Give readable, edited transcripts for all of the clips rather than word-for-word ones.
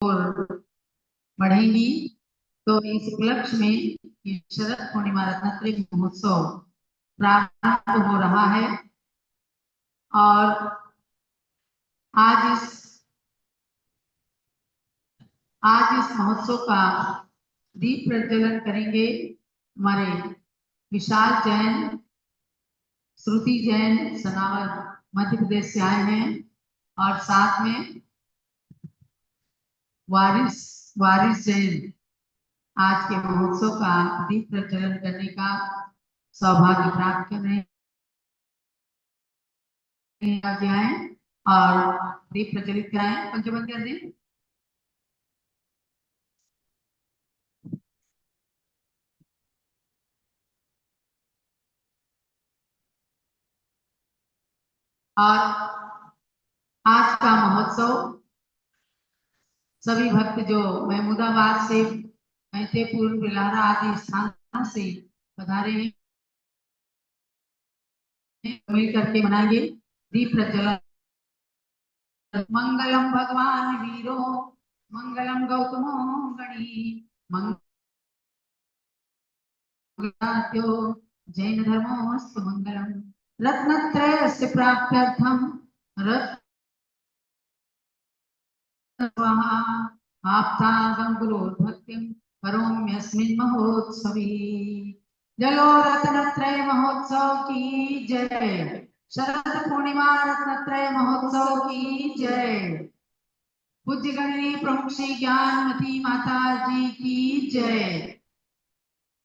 और बढ़ेंगी। तो इस उपलक्ष्य में ये शरद पूर्णिमा रत्नत्रय महोत्सव प्रारंभ हो रहा है और आज इस महोत्सव का दीप प्रज्वलन करेंगे हमारे विशाल जैन, श्रुति जैन सनावर मध्य प्रदेश से आए हैं और साथ में वारिस जैन आज के महोत्सव का दीप प्रज्वलन करने का सौभाग्य प्राप्त कर रहे हैं और दीप प्रज्वलित कराएं। पंखे बंद कर दें। और आज का महोत्सव सभी भक्त जो महमूदाबाद से, मैतेपुर, बिलारा आदि स्थानों से पधारे हैं मिल करके मनाएंगे दीप प्रज्वलन। मंगलम भगवान वीरो मंगलम गौतमो गणी मंगलाद्यो जैन धर्मोऽस्तु मंगलम। रत्नत्रयस्य प्राप्त्यर्थम आप्तागं गुरोर्भक्तिं करोम्यस्मिन् महोत्सवे। जलो रत्नत्रय महोत्सव की जय। शरद पूर्णिमा रत्नत्रय महोत्सव की जय। पूज्य गणनी प्रमुख श्री ज्ञानमती माता जी की जय।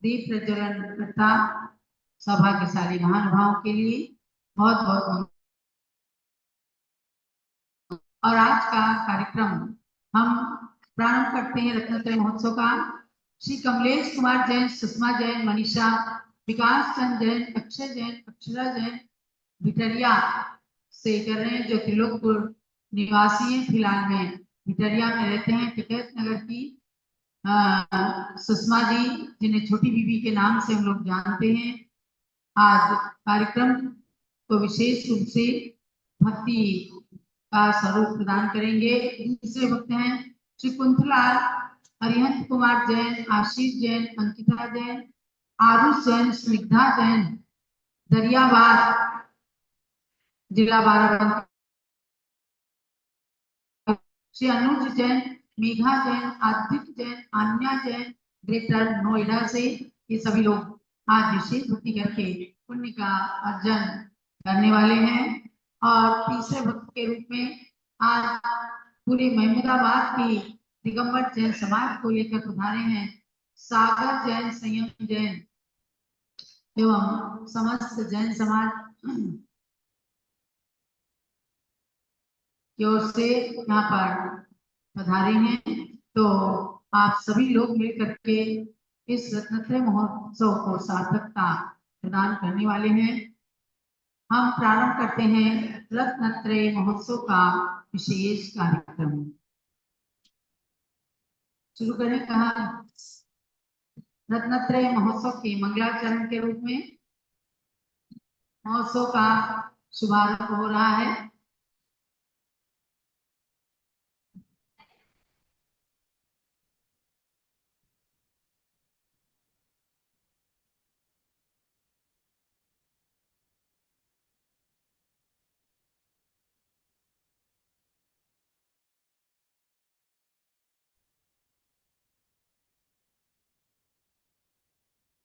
दीप प्रज्वलन करता सौभाग्यशाली महानुभावों के लिए बहुत बहुत। और आज का कार्यक्रम हम प्रारंभ करते हैं रत्नत्रय महोत्सव का। श्री कमलेश कुमार जैन, सुषमा जैन, मनीषा, विकास चंद जैन, अक्षय जैन, अक्षरा जैन भिटरिया से कर रहे हैं, जो त्रिलोकपुर निवासी हैं। फिलहाल में भिटरिया में रहते हैं, टिकैत नगर की सुषमा जी, जिन्हें छोटी बीबी के नाम से हम लोग जानते हैं, आज कार्यक्रम को विशेष रूप से भक्ति का स्वरूप प्रदान करेंगे। दूसरे भक्त हैं श्री कुंथलाल, अरिहंत कुमार जैन, आशीष जैन, अंकिता जैन, आरुष जैन, स्निग्धा जैन, दरियाबाद जिला बाराबंकी। श्री अनुज जैन, मेघा जैन, आदित्य जैन, आन्या जैन ग्रेटर नोएडा से, ये सभी लोग आज विशेष भक्ति करके पुण्य का अर्जन करने वाले हैं। और तीसरे भक्त के रूप में आज पूरे महमूदाबाद की दिगंबर जैन समाज को लेकर उठारे हैं सागर जैन, संयम जैन एवं समस्त जैन समाज की ओर से यहाँ पर पधारे हैं। तो आप सभी लोग मिल करके इस रत्नत्रय महोत्सव को सार्थकता प्रदान करने वाले हैं। हम प्रारंभ करते हैं रत्नत्रय महोत्सव का विशेष कार्यक्रम। शुरू करें कहा रत्नत्रय महोत्सव के मंगलाचरण के रूप में महोत्सव का शुभारंभ हो रहा है।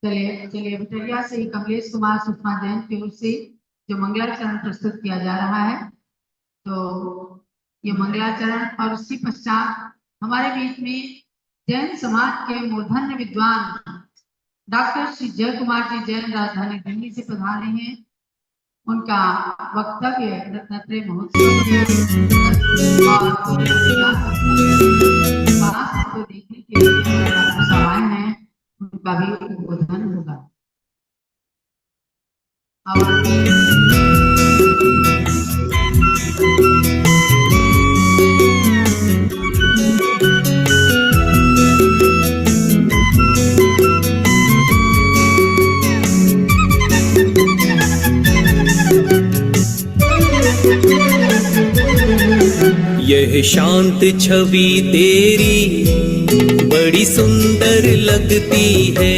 चलिए भिटरिया से कमलेश कुमार, सुषमा जैन की ओर से जो मंगलाचरण प्रस्तुत किया जा रहा है, तो ये मंगलाचरण। और उसके पश्चात हमारे बीच में जैन समाज के मूर्धन्य विद्वान डॉक्टर श्री जय कुमार जी जैन राजधानी दिल्ली से पधारे हैं। उनका वक्तव्य रत्नत्रय महोत्सव के को देखने के लिए आए हैं, उनका भी उद्बोधन होगा। यह शांत छवि तेरी बड़ी सुंदर लगती है।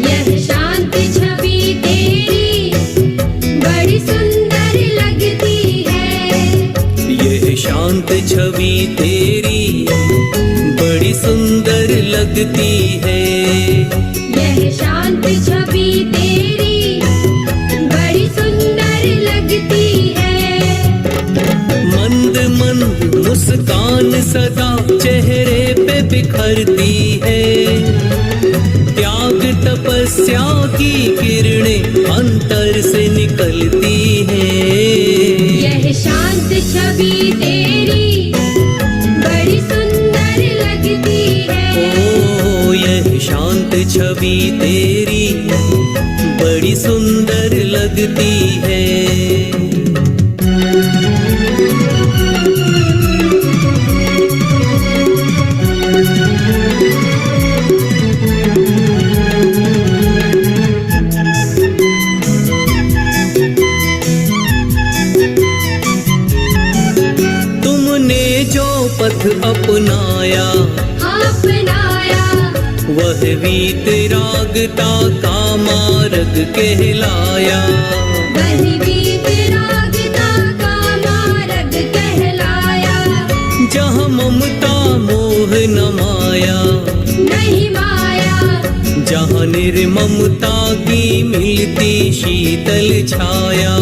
यह शांत छवि तेरी बड़ी सुंदर लगती है। यह शांत छवि तेरी बड़ी सुंदर लगती है। यह शांत छवि तेरी बड़ी सुंदर लगती है। मंद मंद मुस्कान सदा चेहरे पे बिखरती है। त्याग तपस्या की किरणें अंतर से निकलती हैं। यह शांत छवि तेरी बड़ी सुंदर लगती है। ओ यह शांत छवि तेरी बड़ी सुंदर लगती है। तुमने जो पथ अपनाया अपनाया वह वीतरागता का मार्ग कहलाया। वह वीतरागता का मार्ग कहलाया। जहाँ ममता मोह न माया, नहीं माया। जहाँ निर्ममता की मिलती शीतल छाया।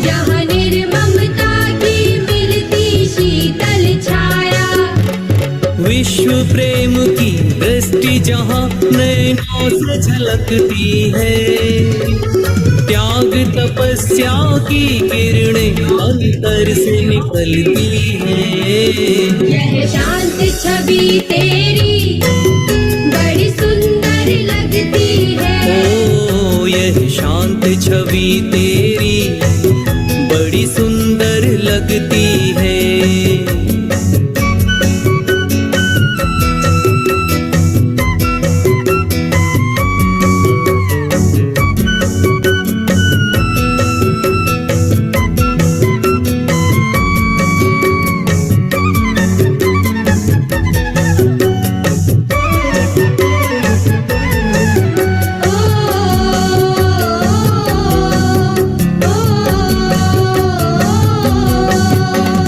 जहाँ निर्ममता की मिलती शीतल छाया। विश्व प्रेम की दृष्टि जहाँ नैनों से झलकती है। त्याग तपस्या की किरणें अंतर से निकलती हैं। यह शांत छवि तेरी बड़ी सुंदर लगती है। ओ यह शांत छवि तेरी बड़ी सुंदर लगती है।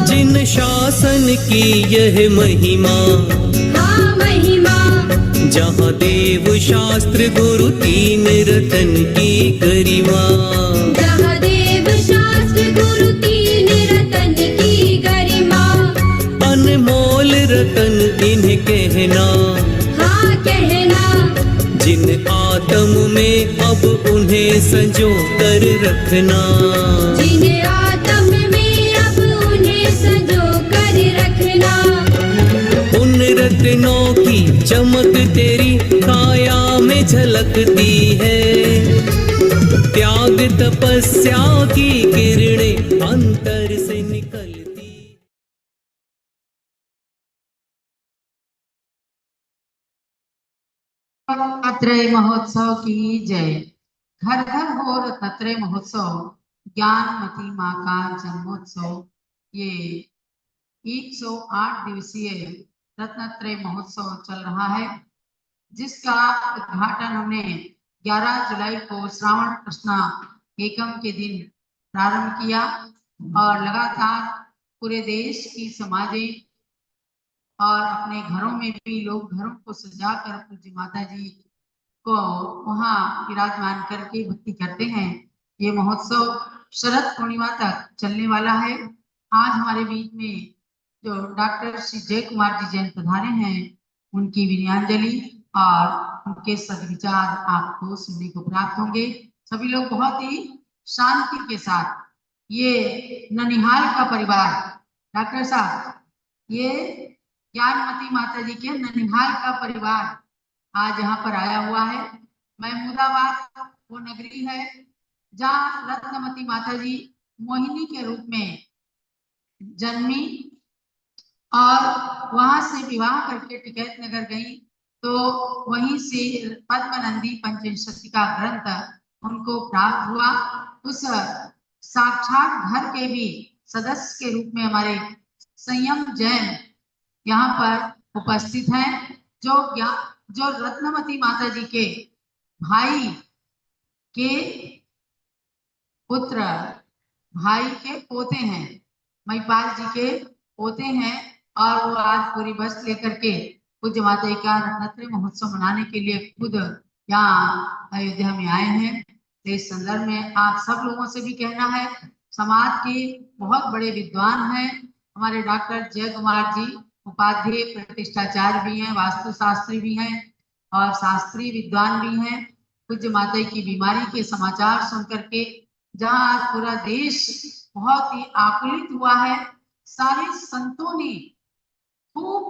जिन शासन की यह महिमा, हाँ महिमा। जहाँ देव शास्त्र गुरु तीन रतन की गरिमा। जहाँ देव शास्त्र गुरु तीन रतन की गरिमा। अनमोल रतन इन्हें कहना, हाँ कहना। जिन आत्म में अब उन्हें संजो कर रखना। जिन्हें आत्म में अब उन्हें संजो कर रखना। उन रत्नों की चमक तेरी काया में झलकती है। त्याग तपस्या की किरणें अंतर से निकलती। दत्तात्रेय महोत्सव की जय। घर घर हो दत्तात्रेय महोत्सव, ज्ञानमती माँ का जन्मोत्सव। ये 108 दिवसीय दत्तात्रेय महोत्सव चल रहा है, जिसका उद्घाटन हमने 11 जुलाई को श्रावण कृष्णा एकम के दिन प्रारंभ किया और लगातार पूरे देश की समाजें और अपने घरों में भी लोग घरों को सजाकर पूज्य माता जी को वहाँ विराजमान करके भक्ति करते हैं। ये महोत्सव शरद पूर्णिमा तक चलने वाला है। आज हमारे बीच में जो डॉक्टर श्री जय कुमार जी जैन पधारे हैं, उनकी विनयाञ्जलि और उनके सदविचार आपको सुनने को प्राप्त होंगे। सभी लोग बहुत ही शांति के साथ, ये ननिहाल का परिवार, डॉक्टर साहब, ये ज्ञानमती माता जी के ननिहाल का परिवार आज यहाँ पर आया हुआ है। महमूदाबाद वो नगरी है जहाँ रत्नमती माता जी मोहिनी के रूप में जन्मी और वहां से विवाह करके टिकैत नगर गई, तो वहीं से पद्मनंदी पंचविंशति का ग्रंथ उनको प्राप्त हुआ। उस साक्षात घर के भी सदस्य के रूप में हमारे संयम जैन यहाँ पर उपस्थित हैं, जो रत्नमती माता जी के भाई के पुत्र, भाई के पोते हैं, महिपाल जी के पोते हैं। और वो आज पूरी बस लेकर के पूज्य माता जी का रत्नत्रय महोत्सव मनाने के लिए खुद यहाँ अयोध्या में आए हैं। तो इस संदर्भ में आप सब लोगों से भी कहना है, समाज के बहुत बड़े विद्वान हैं हमारे डॉक्टर जय कुमार जी, उपाध्याय प्रतिष्ठाचार्य भी हैं, वास्तुशास्त्री भी हैं और शास्त्रीय विद्वान भी हैं। पूज्य माता जी की बीमारी के समाचार सुन करके जहाँ आज पूरा देश बहुत ही आकुलित हुआ है, सारे संतों ने खूब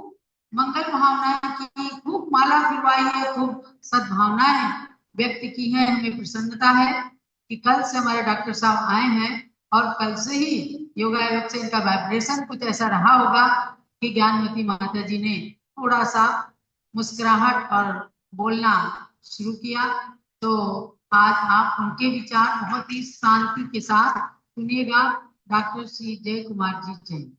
मंगल भावनाएं की, खूब माला फिरवाई है, खूब सद्भावनाएं व्यक्त की है। हमें प्रसन्नता है कि कल से हमारे डॉक्टर साहब आए हैं और कल से ही योगा योग से इनका वाइब्रेशन कुछ ऐसा रहा होगा कि ज्ञानमती माता जी ने थोड़ा सा मुस्कुराहट और बोलना शुरू किया। तो आज आप उनके विचार बहुत ही शांति के साथ सुनिएगा। डॉक्टर श्री जय कुमार जी जय।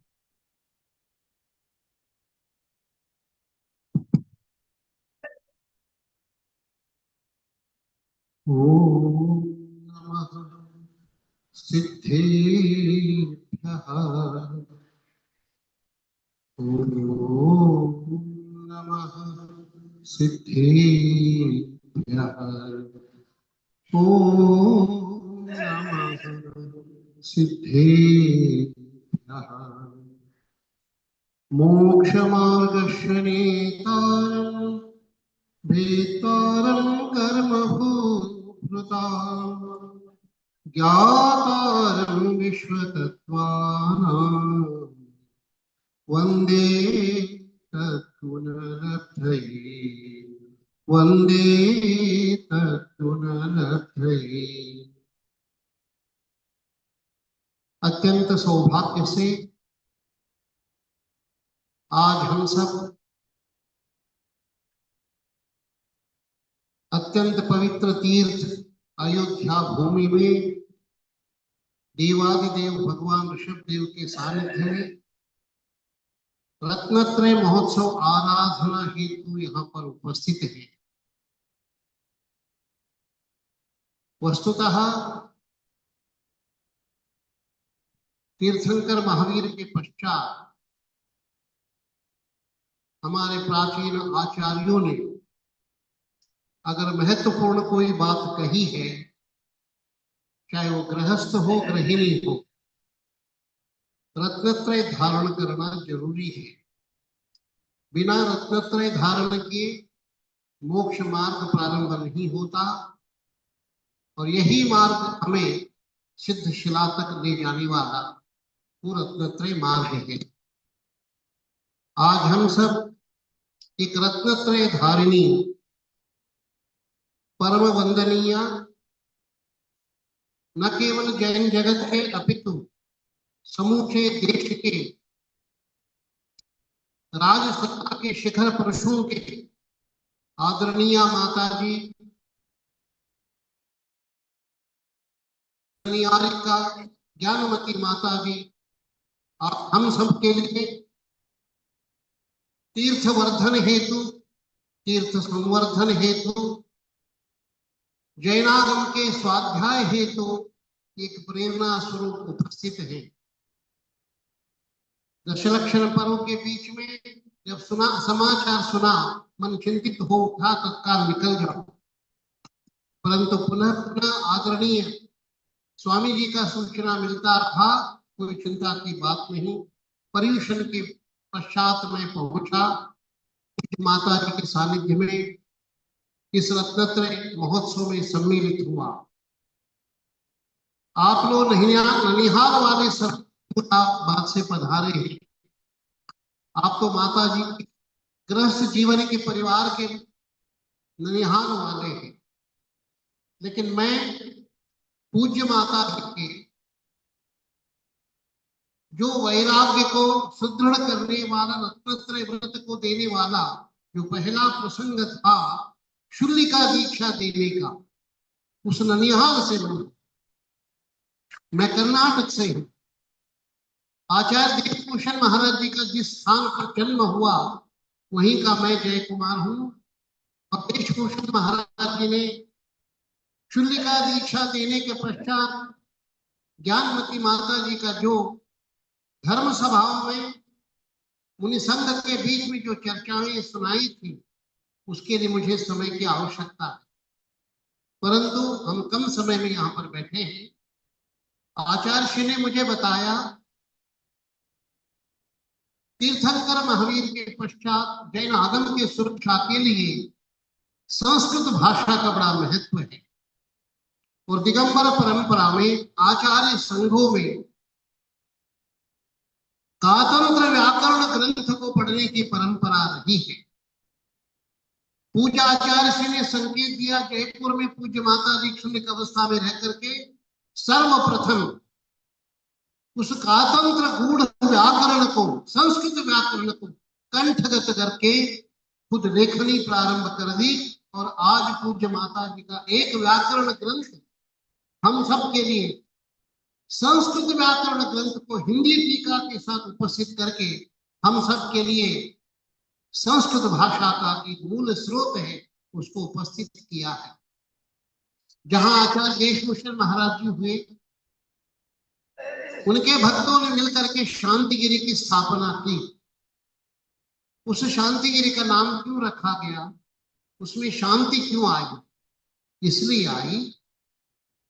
ओम नमः सिद्धेभ्यः। ओम नमः सिद्धेभ्यः। ओम नमः सिद्धेभ्यः। मोक्षमार्गस्य नेतारम् वेत्तारं कर्मभूभृतां ज्ञातारं विश्वतत्त्वानां वन्दे तत्पुनरर्थये। वन्दे तत्पुनरर्थये। अत्यंत सौभाग्य से आज हम सब अत्यंत पवित्र तीर्थ अयोध्या भूमि में देवादिदेव भगवान ऋषभदेव के सानिध्य में रत्नत्रय महोत्सव आराधना हेतु यहाँ पर उपस्थित है। वस्तुतः तीर्थंकर महावीर के पश्चात हमारे प्राचीन आचार्यों ने अगर महत्वपूर्ण कोई बात कही है, चाहे वो गृहस्थ हो गृहिणी हो, रत्नत्रय धारण करना जरूरी है। बिना रत्नत्रय धारण के मोक्ष मार्ग प्रारंभ नहीं होता और यही मार्ग हमें सिद्ध शिला तक ले जाने वाला वो रत्नत्रय मार्ग है। आज हम सब एक रत्नत्रय धारिणी परम वंदनीय न केवल जैन जगत के अपितु समूचे देश के राजसत्ता के शिखर पुरुषों के आदरणीय माता जी का ज्ञानमती माता जी आप हम सब के लिए तीर्थवर्धन हेतु, तीर्थ संवर्धन हेतु, जैनागम के स्वाध्याय हेतु एक प्रेरणा स्वरूप उपस्थित है। दशलक्षण पर्व के बीच में जब समाचार सुना, मन चिंतित हो उठा, तत्काल निकल जाओ। परंतु पुनः पुनः आदरणीय स्वामी जी का सूचना मिलता रहा, कोई चिंता की बात नहीं। पर्यूषण के पश्चात मैं पहुंचा माता जी के सानिध्य में, इस रत्नत्रय महोत्सव में सम्मिलित हुआ। आप लोग ननिहाल वाले सब बात से पधारे हैं। आप तो माता जी के गृहस्थ जीवन के परिवार के ननिहाल वाले हैं, लेकिन मैं पूज्य माता जी के जो वैराग्य को सुदृढ़ करने वाला, रत्नत्रय व्रत को देने वाला जो पहला प्रसंग था शूलिका दीक्षा देने का, उस ननिहाल से मैं कर्नाटक से हूँ। आचार्य देव भूषण महाराज जी का जिस स्थान पर जन्म हुआ वहीं का मैं जय कुमार हूँ। और देश भूषण महाराज जी ने शूल्य का दीक्षा देने के पश्चात ज्ञानमती माता जी का जो धर्म सभाओं में मुनि संघ के बीच में जो चर्चाएं सुनाई थी उसके लिए मुझे समय की आवश्यकता है, परंतु हम कम समय में यहाँ पर बैठे हैं। आचार्य श्री ने मुझे बताया तीर्थंकर महावीर के पश्चात जैन आगम की सुरक्षा के लिए संस्कृत भाषा का बड़ा महत्व है और दिगंबर परंपरा में आचार्य संघों में कातंत्र व्याकरण ग्रंथ को पढ़ने की परंपरा रही है। पूज्य आचार्य श्री ने संकेत दिया, जयपुर में पूज्य माता जी क्षुण्ण अवस्था में रह करके सर्वप्रथम उस कातंत्र गूढ़ व्याकरण को, संस्कृत व्याकरण को कंठगत करके खुद लेखनी प्रारंभ कर दी और आज पूज्य माता जी का एक व्याकरण ग्रंथ हम सब के लिए, संस्कृत व्याकरण ग्रंथ को हिंदी टीका के साथ उपस्थित करके हम सब के लिए संस्कृत भाषा का एक मूल स्रोत है उसको उपस्थित किया है। जहां आचार्य देशभूषण महाराज जी हुए, उनके भक्तों ने मिलकर के शांतिगिरी की स्थापना की। उस शांतिगिरी का नाम क्यों रखा गया, उसमें शांति क्यों आई? इसलिए आई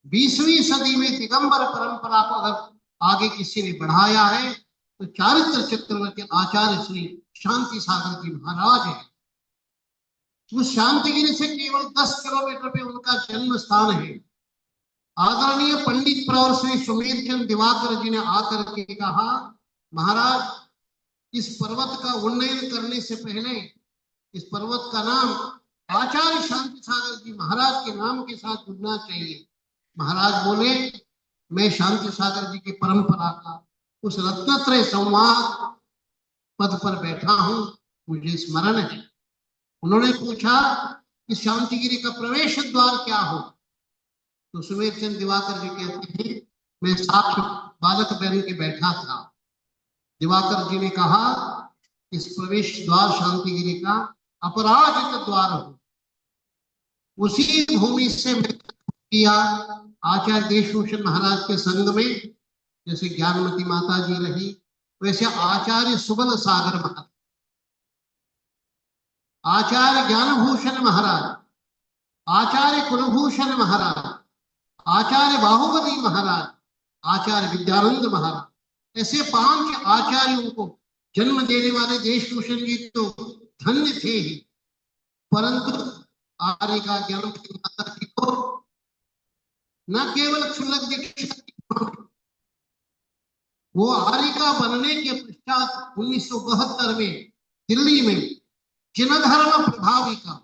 20वीं सदी में दिगंबर परंपरा को अगर आगे किसी ने बढ़ाया है तो चारित्र चक्रवर्ती आचार्य श्री शांति सागर जी महाराज है। उस शांतिगिरी से केवल 10 किलोमीटर पे उनका जन्म स्थान है। आदरणीय पंडित प्रवर श्री सुमेर चंद दिवाकर जी ने आकर के कहा, महाराज इस पर्वत का उन्नयन करने से पहले इस पर्वत का नाम आचार्य शांति सागर जी महाराज के नाम के साथ जुड़ना चाहिए। महाराज बोले, मैं शांति सागर जी की परंपरा का उस रत्नत्रय संवाद पद पर बैठा हूं, मुझे स्मरण है। उन्होंने पूछा कि शांतिगिरी का प्रवेश द्वार क्या हो, तो सुमेर चंद दिवाकर जी कहते हैं, मैं साक्ष बालक बहन के बैठा था। दिवाकर जी ने कहा इस प्रवेश द्वार शांतिगिरी का अपराजित द्वार हो। उसी भूमि से मैं किया आचार्य देशभूषण महाराज के संग में, जैसे ज्ञानमती माता जी रही वैसे आचार्य सुबल सागर महाराज, आचार्य ज्ञानभूषण महाराज, आचार्य कुलभूषण महाराज, आचार्य बाहुबली महाराज, आचार्य विद्यानंद महाराज, ऐसे 5 आचार्यों को जन्म देने वाले देशभूषण जी तो धन्य थे ही, परंतु आर्य का ज्ञान माता जी को न केवल क्षुल्लक दीक्षा, वो आर्य का बनने के पश्चात 1972 में दिल्ली में जिन धर्म प्रभावी का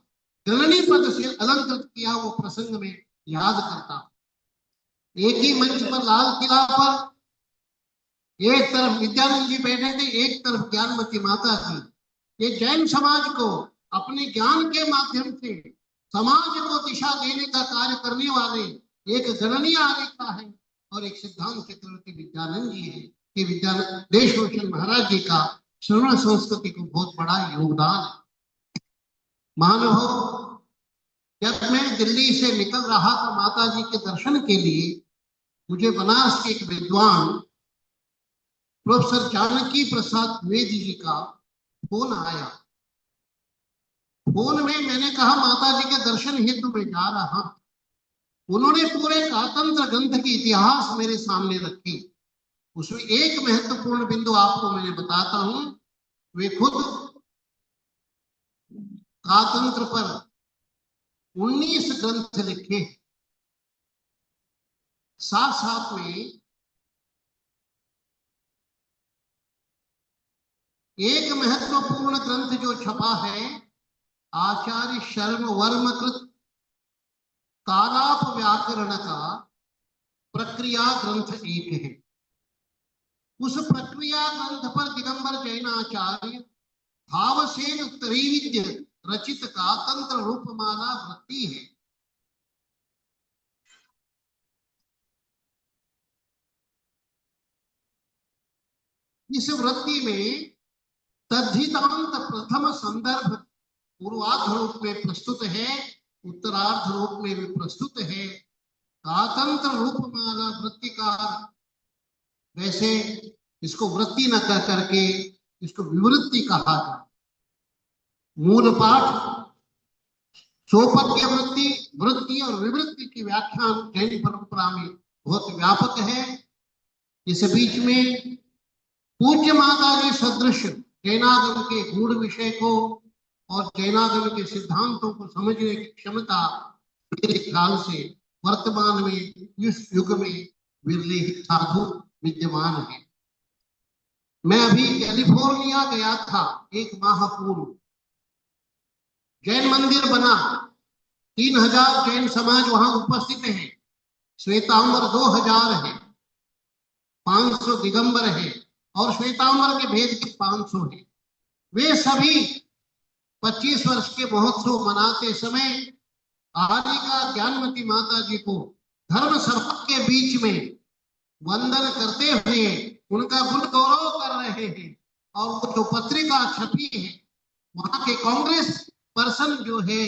गणनी पद से अलंकृत किया वो प्रसंग में याद करता। एक ही मंच पर लाल किला पर एक तरफ विद्यानंद जी बैठे थे, एक तरफ ज्ञानमती माता जी। ये जैन समाज को अपने ज्ञान के माध्यम से समाज को दिशा देने का कार्य करने वाले एक गणनीय आर्य का है और एक सिद्धांत चक्रवर्ती विद्यानंद जी है कि विद्यानंद देशभूषण महाराज जी का श्रवण संस्कृति को बहुत बड़ा योगदान है। महानुभाव, जब मैं दिल्ली से निकल रहा था माता जी के दर्शन के लिए, मुझे बनारस के एक विद्वान प्रोफेसर जानकी प्रसाद द्विवेदी जी का फोन आया। फोन में मैंने कहा माता जी के दर्शन हेतु मैं जा रहा। उन्होंने पूरे कातंत्र ग्रंथ की इतिहास मेरे सामने रखी। उसमें एक महत्वपूर्ण बिंदु आपको मैंने बताता हूं। वे खुद कातंत्र पर 19 ग्रंथ लिखे, साथ साथ में एक महत्वपूर्ण ग्रंथ जो छपा है आचार्य शर्म वर्म कृत कालाप व्याकरण का प्रक्रिया ग्रंथ एक है। उस प्रक्रिया ग्रंथ पर दिगंबर जैनाचार्य भावसेन त्रैविध्य रचित कातंत्र रूपमाला वृत्ति है। इस वृत्ति में तद्धितांत प्रथम संदर्भ पूर्वार्ध रूप में प्रस्तुत है, उत्तरार्ध रूप में भी प्रस्तुत है। कातंत्र रूप माला वृत्तिकार, वैसे इसको वृत्ति न कह करके इसको विवृत्ति कहा जाए। मूल पाठ सोपद्य वृत्ति, वृत्ति और विवृत्ति की व्याख्यान जैन परंपरा में बहुत व्यापक है। इस बीच में पूज्य माता जी सदृश जैनागम के गूढ़ विषय को और जैनागम के सिद्धांतों को समझने की क्षमता मेरे ख्याल से वर्तमान में इस युग में विरले ही साधु विद्यमान है। मैं अभी कैलिफोर्निया गया था, एक माह पूर्व। जैन मंदिर बना, 3000 जैन समाज वहां उपस्थित है। श्वेतांबर 2000 है, 500 दिगंबर है और श्वेतांबर के भेद के 500 है। वे सभी 25 वर्ष के महोत्सव मनाते समय आर्यिका ज्ञानमती माता जी को धर्म सभा के बीच में वंदन करते हुए उनका गुण गौरव कर रहे हैं। और वो जो पत्रिका छपी है, वहां के कांग्रेस पर्सन जो है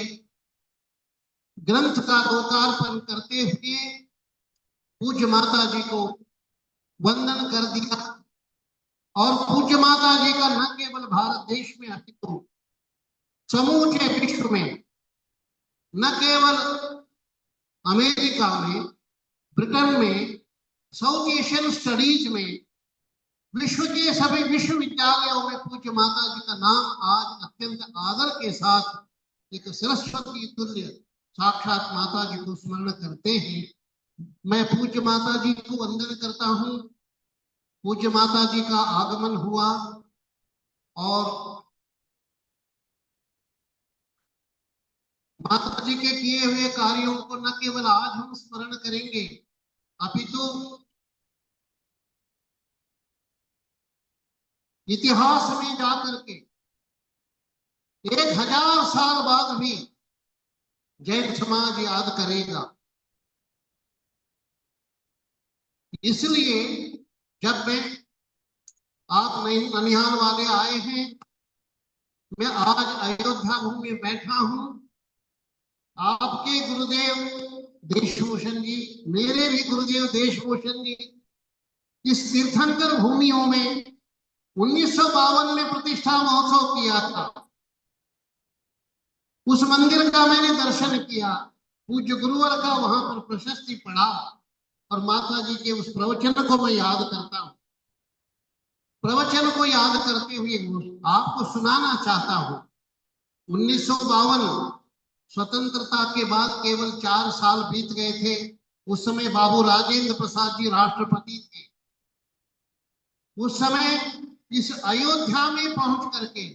ग्रंथ का लोकार्पण करते हुए पूज्य माता जी को वंदन कर दिया। और पूज्य माता जी का न केवल भारत देश में अपितु समूचे विश्व में, न केवल अमेरिका में, ब्रिटेन में, साउथ एशियन स्टडीज में, विश्व के सभी विश्वविद्यालयों में पूज्य माता जी का नाम आज अत्यंत आदर के साथ एक सरस्वती तुल्य साक्षात माता जी को स्मरण करते हैं। मैं पूज्य माता जी को वंदन करता हूँ। पूज्य माता जी का आगमन हुआ और माता जी के किए हुए कार्यों को न केवल आज हम स्मरण करेंगे, अपितु इतिहास में जाकर के 1000 साल बाद भी जैन समाज याद करेगा। इसलिए जब मैं आप ननिहाल वाले आए हैं, मैं आज अयोध्या भूमि में बैठा हूं। आपके गुरुदेव देशभूषण जी, मेरे भी गुरुदेव देशभूषण जी इस तीर्थंकर भूमियों में 1952 में प्रतिष्ठा महोत्सव किया था। उस मंदिर का मैंने दर्शन किया, पूज्य गुरुवर का वहां पर प्रशस्ति पढ़ा और माता जी के उस प्रवचन को मैं याद करता हूँ। प्रवचन को याद करते हुए आपको सुनाना चाहता हूँ। 1952 स्वतंत्रता के बाद केवल 4 साल बीत गए थे। उस समय बाबू राजेंद्र प्रसाद जी राष्ट्रपति थे। उस समय इस अयोध्या में पहुंच करके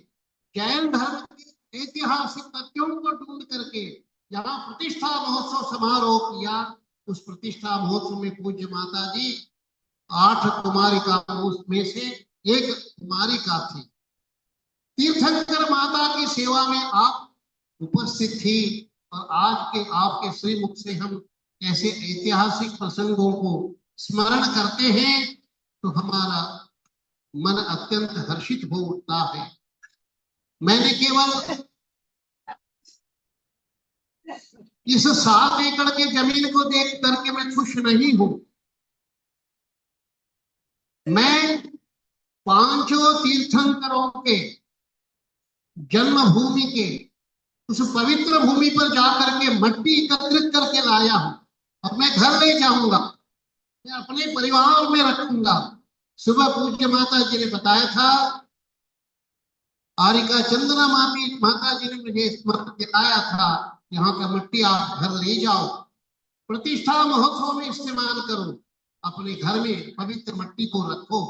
जैन धर्म के ऐतिहासिक तथ्यों को ढूंढ करके यहाँ प्रतिष्ठा महोत्सव समारोह किया। उस प्रतिष्ठा महोत्सव में पूज्य माता जी 8 कुमारिका में से एक कुमारिका थी। तीर्थंकर माता की सेवा में आप उपस्थित थी और आज के आपके श्रीमुख से हम ऐसे ऐतिहासिक प्रसंगों को स्मरण करते हैं तो हमारा मन अत्यंत हर्षित हो उठता है। मैंने केवल इस 7 एकड़ के जमीन को देख करके मैं खुश नहीं हूं। मैं 5 तीर्थंकरों के जन्मभूमि के उस पवित्र भूमि पर जाकर के मट्टी एकत्रित करके लाया हूं और मैं घर ले जाऊंगा, मैं अपने परिवार में रखूंगा। सुबह पूज्य माता जी ने बताया था, आरिका चंद्रा माता जी ने मुझे स्मरण दिलाया था, यहाँ का मिट्टी आप घर ले जाओ, प्रतिष्ठा महोत्सव में इस्तेमाल करो, अपने घर में पवित्र मिट्टी को रखो।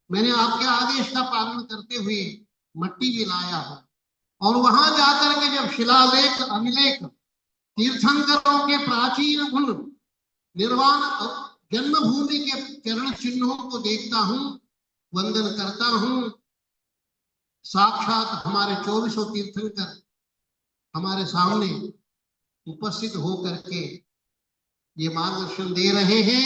मैंने आपके आदेश का पालन करते हुए मिट्टी भी लाया है और वहां जाकर के जब शिलालेख अभिलेख तीर्थंकरों के प्राचीन गुण निर्वाण जन्मभूमि के चरण चिन्हों को देखता हूं, वंदन करता हूं। साक्षात हमारे 2400 तीर्थंकर हमारे सामने उपस्थित होकर के ये मार्गदर्शन दे रहे हैं।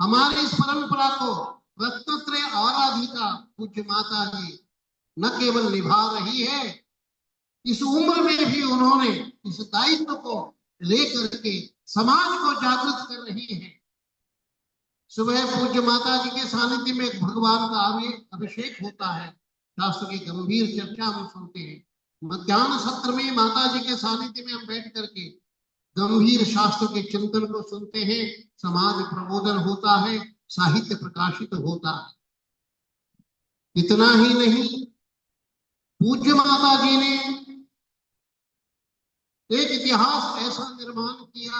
हमारी इस परंपरा को रत्नत्रय आराधिका पूज्य माता जी न केवल निभा रही है, इस उम्र में भी उन्होंने इस दायित्व को लेकर के समाज को जागृत कर रही है। सुबह पूज्य माता जी के सानिध्य में भगवान का अभिषेक होता है, शास्त्र की गंभीर चर्चा हम सुनते हैं। मध्याह्न सत्र में माता जी के सानिध्य में हम बैठ करके गंभीर शास्त्र के चिंतन को सुनते हैं, समाज प्रबोधन होता है, साहित्य प्रकाशित होता है। इतना ही नहीं, पूज्य माता जी ने एक इतिहास ऐसा निर्माण किया,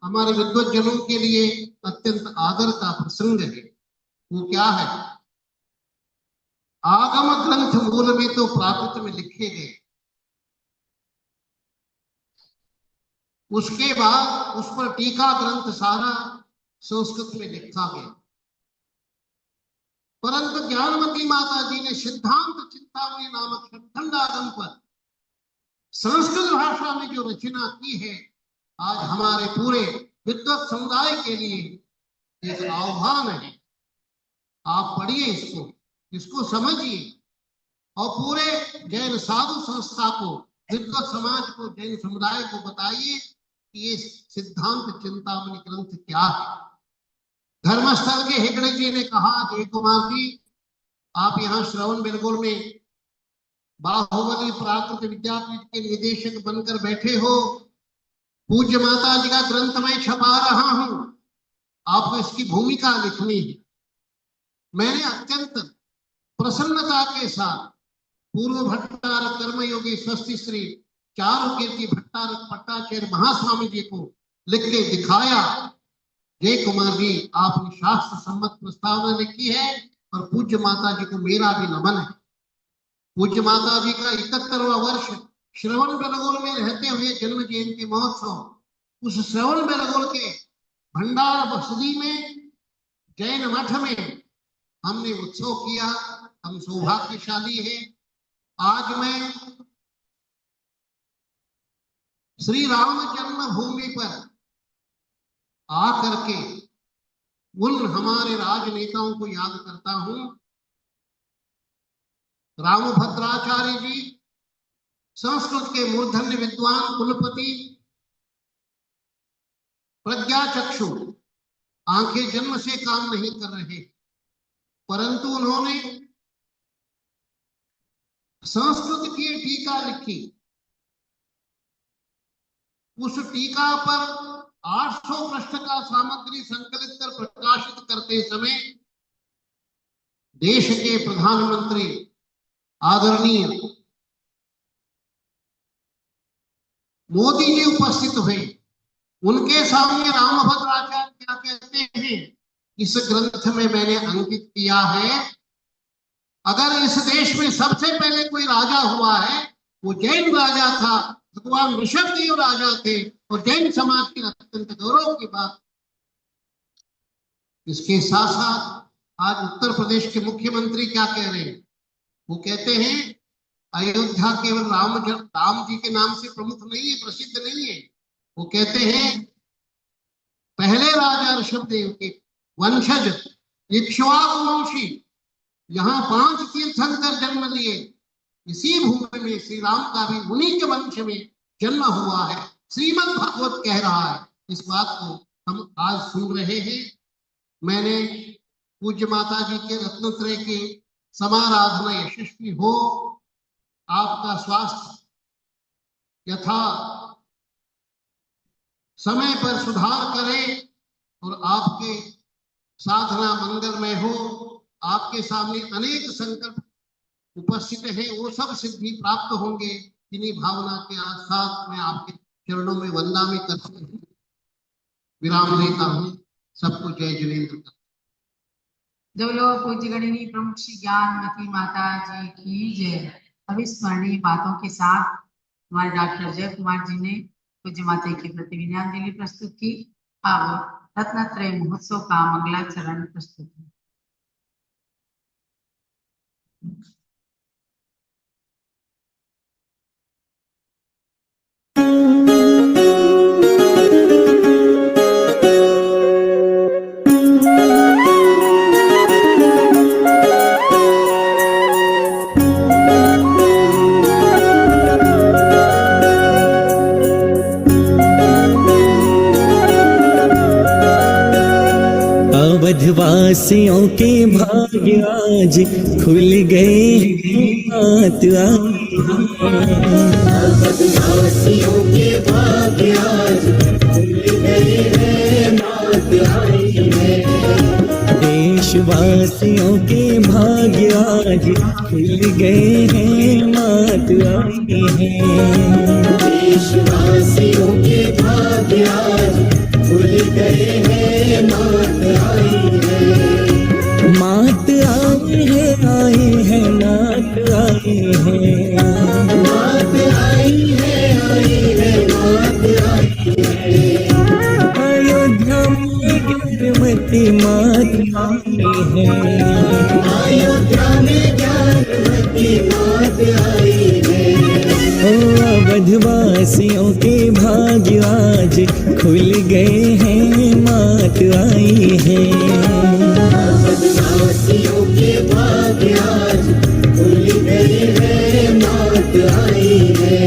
हमारे विद्वज्जनों के लिए अत्यंत आदर का प्रसंग है। वो क्या है? आगम ग्रंथ मूल में तो प्राकृत में लिखे गए, उसके बाद उस पर टीका ग्रंथ सारा संस्कृत में लिखा गया। परंतु ज्ञानवती माता जी ने सिद्धांत चिंतामणि नामक खंडागम पर संस्कृत भाषा में जो रचना की है, आज हमारे पूरे विद्वत समुदाय के लिए एक आह्वान है। आप पढ़िए इसको समझिए और पूरे जैन साधु संस्था को, विद्वत समाज को, जैन समुदाय को बताइए कि ये सिद्धांत चिंतामणि ग्रंथ क्या है। धर्मस्थल के हेगड़े जी ने कहा, जय कुमार जी आप यहाँ श्रवण बेलगोल में बाहुबली प्राकृत विद्यापीठ के निदेशक बनकर बैठे हो, पूज्य माता जी का ग्रंथ मैं छपा रहा हूं, आपको इसकी भूमिका लिखनी है। मैंने अत्यंत प्रसन्नता के साथ पूर्व भट्टारक कर्मयोगी स्वस्ति श्री चारुकीर्ति भट्टारक भट्टाचार्य महास्वामी जी को लिख के दिखाया। जय कुमार जी आपने शास्त्र सम्मत प्रस्तावना लिखी है और पूज्य माता जी को मेरा भी नमन है। पूज्य माता जी का 71वां वर्ष श्रवण बेलगोल में रहते हुए जन्म जयंती महोत्सव, उस श्रवण बेलगोल के भंडार बसदी में जैन मठ में हमने उत्सव किया। हम सौभाग्यशाली हैं। आज मैं श्री राम जन्मभूमि पर आकर के उन हमारे राजनेताओं को याद करता हूं। रामभद्राचार्य जी संस्कृत के मूर्धन्य विद्वान कुलपति, प्रज्ञाचक्षु, आंखें जन्म से काम नहीं कर रहे, परंतु उन्होंने संस्कृत की टीका लिखी। उस टीका पर 800 पृष्ठ का सामग्री संकलित कर प्रकाशित करते समय देश के प्रधानमंत्री आदरणीय मोदी जी उपस्थित हुए। उनके सामने रामभद्राचार्य क्या कहते हैं, इस ग्रंथ में मैंने अंकित किया है, अगर इस देश में सबसे पहले कोई राजा हुआ है वो जैन राजा था, भगवान ऋषभदेव राजा थे और जैन समाज की अत्यंत गौरव की बात। इसके साथ साथ आज उत्तर प्रदेश के मुख्यमंत्री क्या कह रहे हैं? वो कहते हैं अयोध्या केवल राम जी के नाम से प्रमुख नहीं है, प्रसिद्ध नहीं है। वो कहते हैं पहले राजा ऋषभदेव के वंशज इक्ष्वाकु वंशी यहाँ 5 तीर्थंकर जन्म लिए। इसी भूमि में श्री राम का भी उन्हीं के वंश में जन्म हुआ है। श्रीमद् भागवत कह रहा है। इस बात को हम आज सुन रहे हैं। मैंने पूज्य माता जी के रत्नत्रय के समाराधना यशस्वी हो, आपका स्वास्थ्य यथा समय पर सुधार करे और आपके साधना मंगलमय हो। आपके सामने अनेक संकट उपस्थित है, वो सब सिद्धि प्राप्त होंगे। इन्हीं भावना के साथ मैं आपके चरणों में वंदना में करते हुए विराम देता हूँ। सबको जय जिनेन्द्र। जो लोग पूज्य गणिनी प्रमुख श्री ज्ञानमती माता जी की जय। अविस्मरणीय बातों के साथ हमारे डॉक्टर जय कुमार जी ने पूज्य माता के प्रति विनयाञ्जलि प्रस्तुत की। अब रत्नत्रय महोत्सव का मंगलाचरण प्रस्तुत है। अवधवासियों के भाग्य आज खुल गए हैं, मात आई अवधवासियों के भाग्य आज खुल गए हैं, मात आई है। देशवासियों के भाग्य आज खुल गए हैं, मात आई है। देशवासियों के भाग्य आज खुल गए हैं, मात आई है। मात आई है, मात आई है। मात आई है, मात आई है। अयोध्या में ज्ञानवती मात आई है। अयोध्या में ज्ञानवती मात आई है। ओ अवधवासियों के भाग्य आज खुल गए हैं, मात आई है। अवधवासियों के भाग्य आज खुल गए हैं, मात आई है।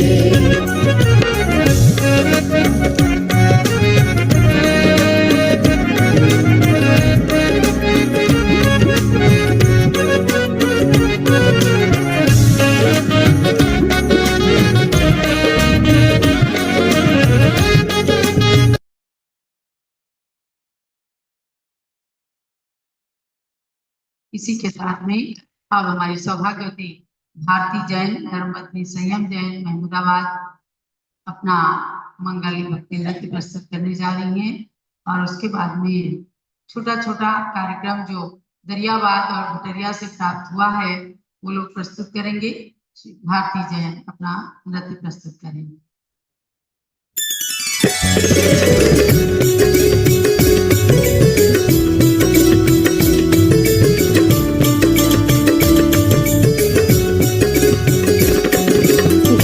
इसी के साथ में अब हमारी सौभाग्यवती भारती जैन, धर्मपत्नी संयम जैन महमूदाबाद अपना मंगल भक्ति नृत्य प्रस्तुत करने जा रही हैं। और उसके बाद में छोटा छोटा कार्यक्रम जो दरियाबाद और भटरिया से प्राप्त हुआ है वो लोग प्रस्तुत करेंगे। भारती जैन अपना नृत्य प्रस्तुत करेंगे।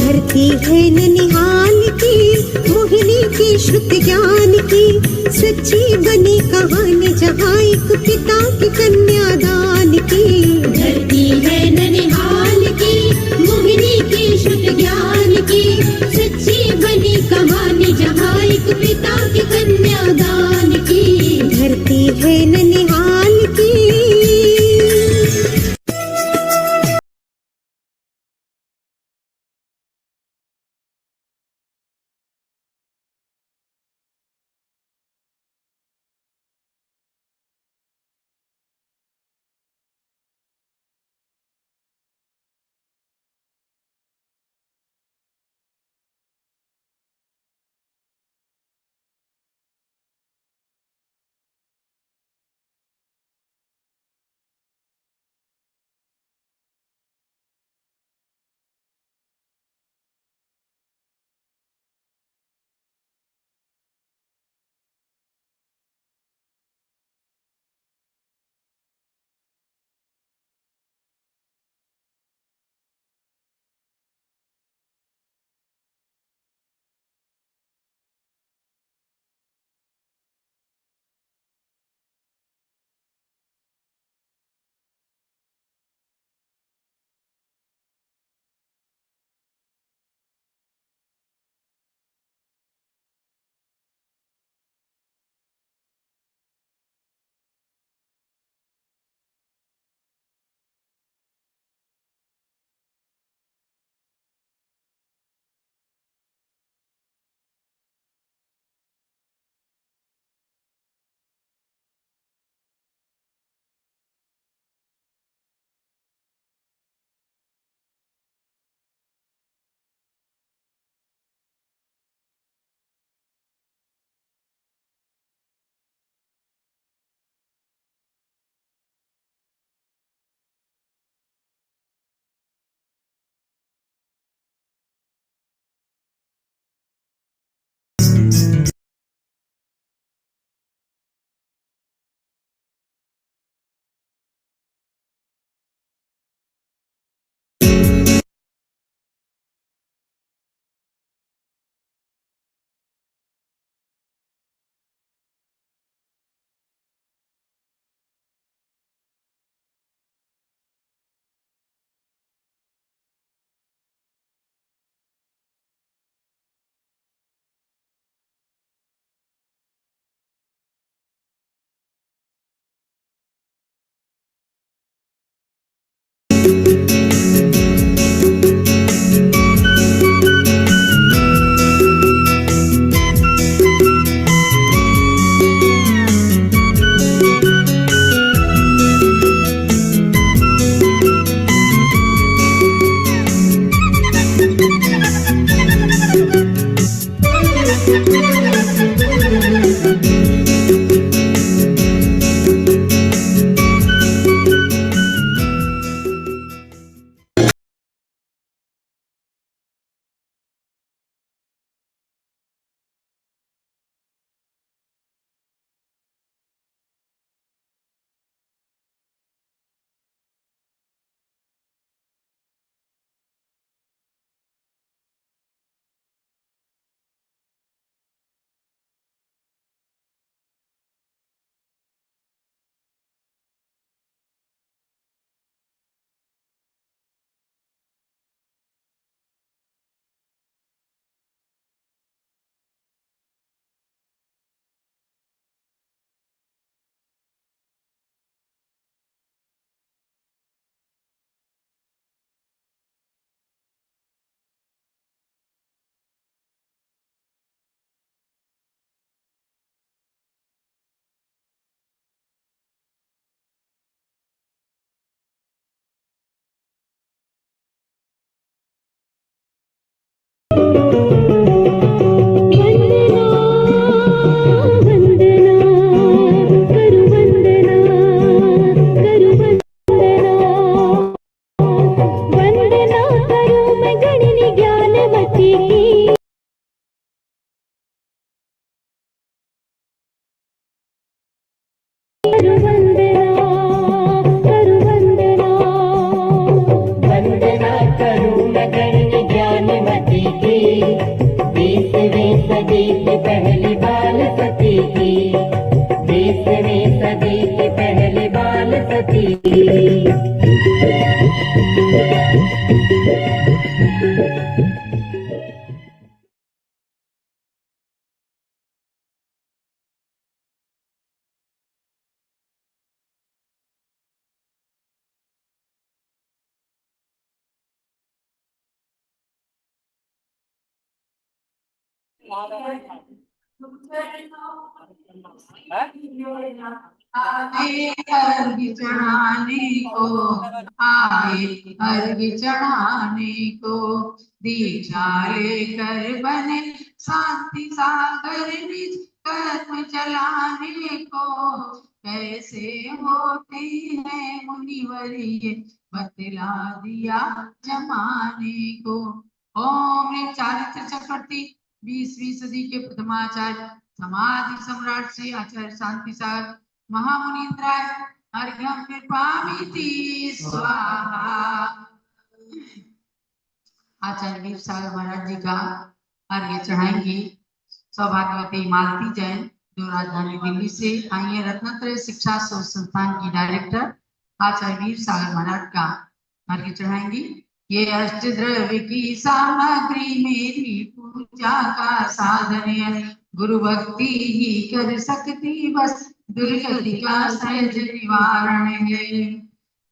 धरती है ननिहाल की, मोहिनी की श्रुति ज्ञान की, सच्ची बनी कहानी जहाँ एक पिता की कन्यादान की। धरती है ननिहाल की, मोहिनी की शुद्ध ज्ञान की, सच्ची बनी कहानी जहाँ एक पिता की कन्यादान की। धरती है ननिहाल की, आए अर्घ चढ़ाने को, आए अर्घ चढ़ाने को, दीक्षा लेकर बने शांति सागर निज कर्म चलाने को। कैसे होते हैं मुनिवर ये बतला दिया जमाने को। ओम चारित्र चक्रवर्ती 20वीं सदी के प्रथमाचार्य समाधि सम्राट श्री आचार्य शांति सागर महामुनीन्द्राय अर्घ्यम कृपामिति स्वाहा। आचार्य वीर सागर महाराज जी का अर्घ्य चढ़ाएंगे सौभाग्यवती मालती जैन, जो राजधानी दिल्ली से आई है। रत्नत्रय शिक्षा शोध संस्थान की डायरेक्टर आचार्य वीर सागर महाराज का अर्घ्य चढ़ाएंगी। ये अष्ट द्रव्य की सामग्री मेरी पूजा का साधन है, गुरु भक्ति ही कर सकती बस दुर्गति का सहज निवारण है।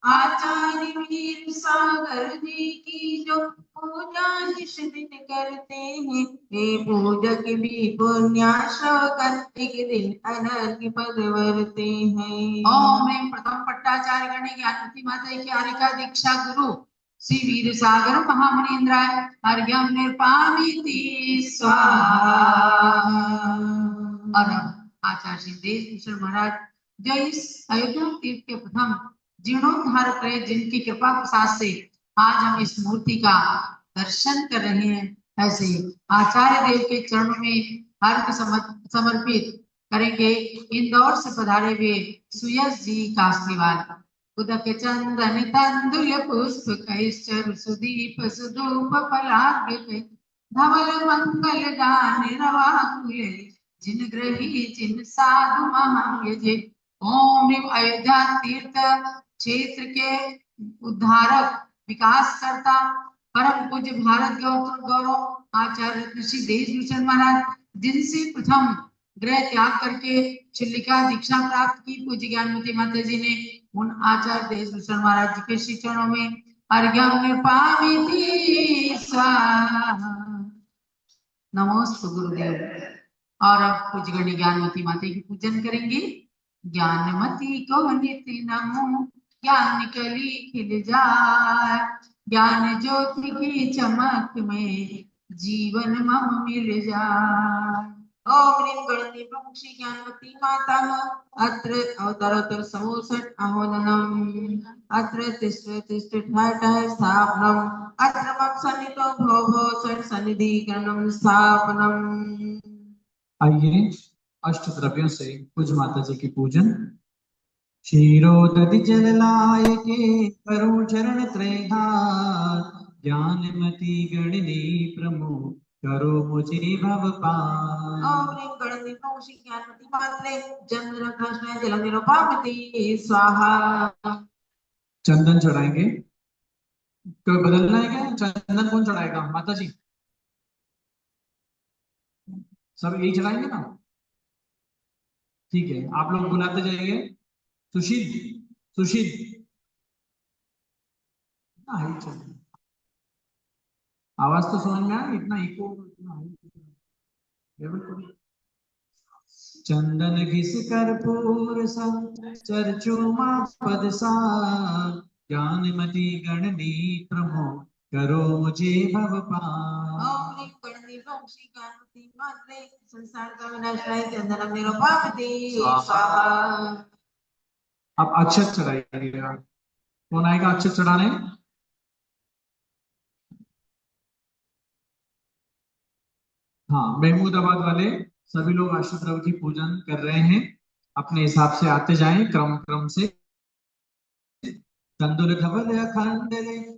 आचार्य वीर सागर जी की जो पूजा जिस दिन करते हैं, ये पूजक भी पुण्याश्रवकर एक दिन अनर्घ्य पद वरते हैं। ओम प्रथम पट्टाचार्य गण ज्ञानवती माता की आर्यका दीक्षा गुरु श्री वीर सागर महामुनीन्द्राय अर्घ्यम निर्पामिति स्वाहा। और आचार्य श्री देशभूषण महाराज जो इस अयोध्या तीर्थ के प्रथम जीर्णोद्धारक रहे, जिनकी कृपा प्रसाद से आज हम इस मूर्ति का दर्शन कर रहे हैं, ऐसे आचार्य देव के चरणों में अर्घ्य समर्पित करेंगे इंदौर से पधारे हुए सुयश जी कासलीवाल। उदक चंदन तंदुल पुष्प कैश्चर सुदीप सुधूप फलाग्य धवल मंगल गान रवा कुल जिन ग्रही जिन साधु महायजे। ओम अयोध्या तीर्थ क्षेत्र के उद्धारक विकास करता परम पूज्य भारत गौरव आचार्य श्री देशभूषण महाराज, जिनसे प्रथम गृह त्याग करके चिल्लिका दीक्षा प्राप्त की पूज्य ज्ञानवती माता जी ने उन आचार्य देशभूषण महाराज जी के श्री चरणों में अर्घ्यम निर्पामिति स्वाहा। नमोस्तु गुरुदेव। और अब पूज्य गणी ज्ञानवती माता की पूजन करेंगे। ज्ञानमती को नित्य नमो, ज्ञान कली खिल जाए, ज्ञान ज्योति की चमक में जीवन मम मिल जाए। ओम ह्रीं गणपति प्रमुख श्री ज्ञानवती माता अत्र अवतारोत्तर समोसट आहोदनम अत्र तिष्ठ तिष्ठ ठाठ स्थापनम अत्र मम सन्निधो भो भो सट सन्निधि करणम स्थापनम। आइए अष्ट द्रव्यों से पूज माता जी की पूजन। क्षीरोदधि जल लाय के करुण चरण त्रैधार ज्ञानमती गणनी प्रमुख करो मुझे भव पार। ओम ह्रीं गणपति प्रमुख श्री ज्ञानवती मात्रे चंद्र कृष्ण जल निरुपामति स्वाहा। चंदन चढ़ाएंगे। कोई बदलना है क्या? चंदन कौन चढ़ाएगा? माता जी सब यही चढ़ाएंगे ना? ठीक है, आप लोग बुलाते जाइए। सुशील सुशील आवाज तो समझ में आया? इतना इको इतना लेवल पर। चंदन घिस कर्पूर चर्चुमा पद सार ज्ञानमती गणनी प्रमोद करो मुझे भव पार। ओम ह्रीं गणपति प्रमुख श्री ज्ञानवती मात्रे संसार का विनाशाय चंदनम निरुपामति स्वाहा। अब अक्षत चढ़ाइएगा। कौन आएगा अक्षत चढ़ाने? हाँ, महमूदाबाद वाले सभी लोग अष्ट द्रव्य की पूजन कर रहे हैं। अपने हिसाब से आते जाएं क्रम क्रम से। कंदुल धवल अखंड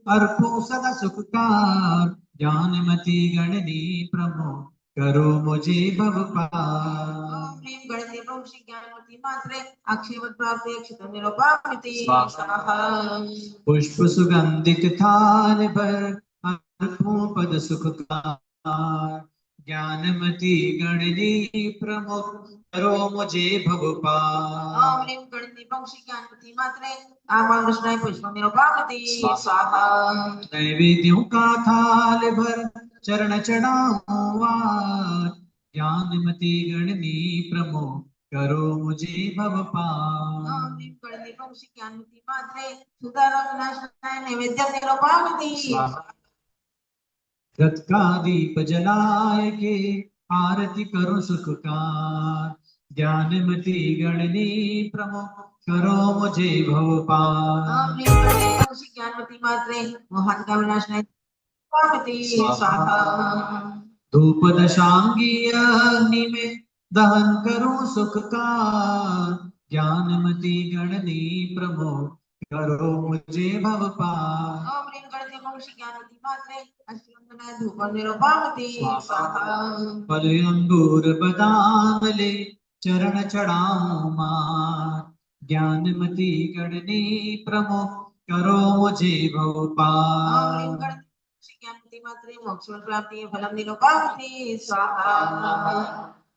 अर्पो सदा सुखकार ज्ञानमती गणनी प्रमोद करो मुझे भव पार। ओम ह्रीं गणपति प्रमुख श्री ज्ञानवती मात्रे अक्षयवत प्राप्ति अक्षतम निरुपामति स्वाहा। पुष्प सुगंधित थाल भर अर्पो पद सुखकार ज्ञानमती गणनी प्रमुख करो मुझे भव पार। ओम ह्रीं गणपति प्रमुख श्री ज्ञानवती मात्रे आमं कृष्णाय पुष्पम निरुपामति स्वाहा। नैवेद्यों का थाल भर चरण चढ़ाऊं वार ज्ञानमती गणनी प्रमुख करो मुझे भव पार। ओम ह्रीं गणपति प्रमुख श्री ज्ञानवती मात्रे सुदारं विनाशाय नैवेद्यं निरुपामति स्वाहा। रथ का दीप जलाए के आरती करो सुखकार ज्ञानमती गणनी प्रमुख करो मुझे भव पार। ओम ह्रीं गणपति प्रमुख श्री ज्ञानवती मात्रे मोहन का विनाशाय निरुपामति स्वाहा। धूप दशांगी अग्नि में दहन करो सुखकार ज्ञानमती गणनी प्रमुख करो मुझे भव पार। ओम ह्रीं गणपति प्रमुख श्री ज्ञानवती मात्रे अष्टवंदनाय धूपं निरुपामति स्वाहा। फल अंगूर बादाम ले चरण चढ़ाऊं मार ज्ञानमती गणनी प्रमुख करो मुझे भव ओम पार। ह्रीं गणपति श्री ज्ञानवती मात्रे मोक्ष प्राप्ति फलम निरुपामति स्वाहा।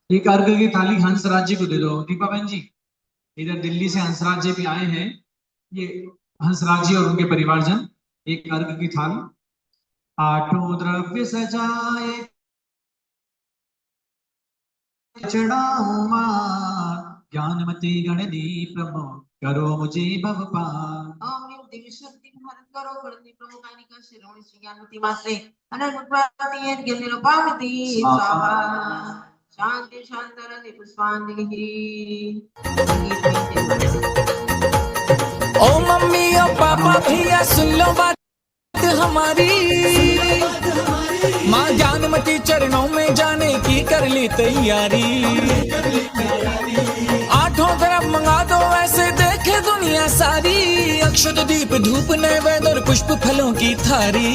एक अर्घ की थाली हंसराज जी को दे दो। दीपा बहन जी इधर दिल्ली से हंसराज जी भी आए हैं। ये हंसराज जी और उनके परिवारजन एक अर्घ की थाली आठों द्रव्य सजाए चढ़ाऊं मार ज्ञानमती गणनी प्रमुख करो मुझे भव पार। ओम ह्रीं दिव्य शक्ति हरण करो गणपति प्रमुख कानिका शिरोमणि श्री ज्ञानवती मात्रे अनंत प्राप्ति यज्ञ निरुपामति स्वाहा। शांति शांतर पुष्पांजलि। ओ मम्मी ओ पापा भैया सुन लो बात हमारी। माँ ज्ञानमती चरणों में जाने की कर ली तैयारी। आठों तरफ मंगा दो ऐसे देखे दुनिया सारी। अक्षत दीप धूप नैवेद्य और पुष्प फलों की थारी।